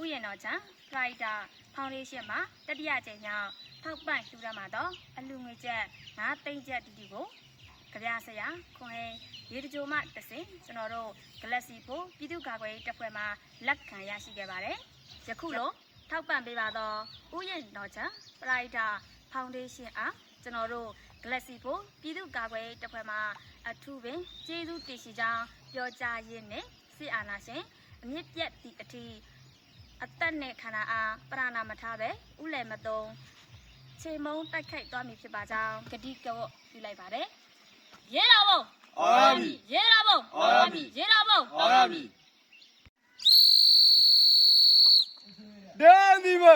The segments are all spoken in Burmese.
ဥယျာဉ်တော်ချံဖရိုက်တာဖောင်ဒေးရှင်းမှာတတိယကြိမ်မြောက်ထောက်ပံ့လှူဒါန်းမှာတော့အလူငွေကျပ်9သိန်းကျပ်တီကိုကြပြဆရာခွန်ဟဲရေတကြိုမှတစင်ကျွန်တော်တို့ဂလက်စီဖို့ပြည်သူ့ကာကွယ်ရေးတပ်ဖွဲ့မှလက်ခံရရှိခဲ့ပါတယ်ယခုလိုထောက်ပံ့ပေးပါတော့ဥယျာဉ်တော်ချံဖရိုက်တာဖောင်ဒေးရှင်းအားကျွန်တော်တို့ဂလက်စီဖို့ပြည်သူ့ကာကွယ်ရေးတပ်ဖွဲ့မှအထူးပင်ကျေးဇူးတင်ရှိကြောင်းပြောကြားရင်းနဲ့စစ်အာဏာရှင်အမြင့်ပြတ်သည့်အထိအသက်နဲ့ခန္ဓာအားပရဏာမထားပဲဥလယ်မသုံးခြေမုံတိုက်ခိုက်သွားမည်ဖြစ်ပါကြောင်းဂတိကဝတ်ပြုလိုက်ပါတယ်ရေတော်ဘုံအောင်ပြီရေတော်ဘုံအောင်ပြီရေတော်ဘုံအောင်ပြီဒန်ဒီမ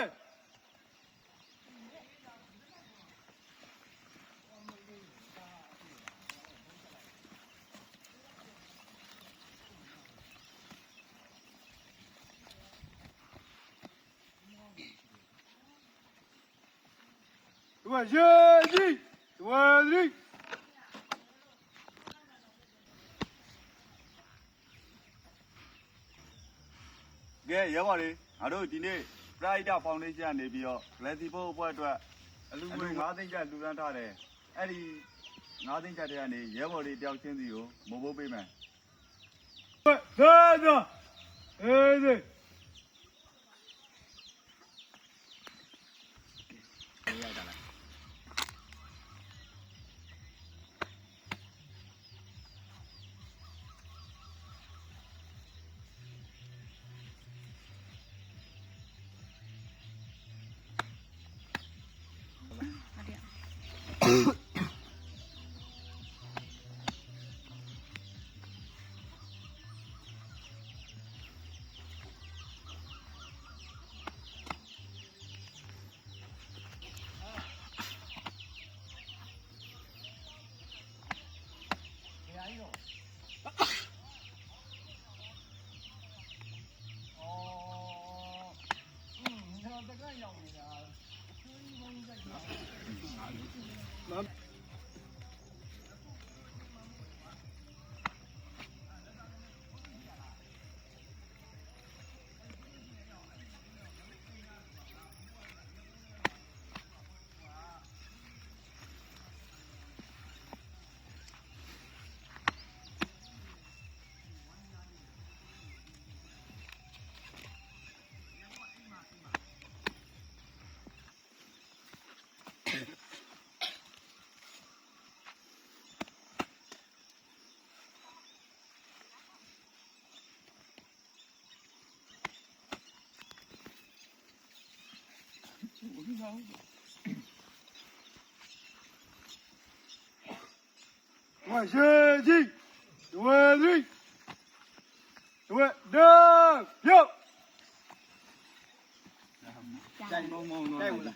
ဒီမှာရေကြီးဒီမှာဒီကဲရပါလေငါတို့ဒီနေ့ Pride Foundation ကနေပြီးတော့ Glassy ဖို့အဖွဲ့အတွက်အလူငွေ9သိန်းကျပ်လှူဒါန်းထားတယ်အဲ့ဒီ9သိန်းကျပ်တွေကနေရဲဘော်တွေတယောက်ချင်းစီကိုမုံဖို့ပေးမယ်ဒါအေးဒီ哇，谢谢，对对，对的，有。在蒙蒙，在我了。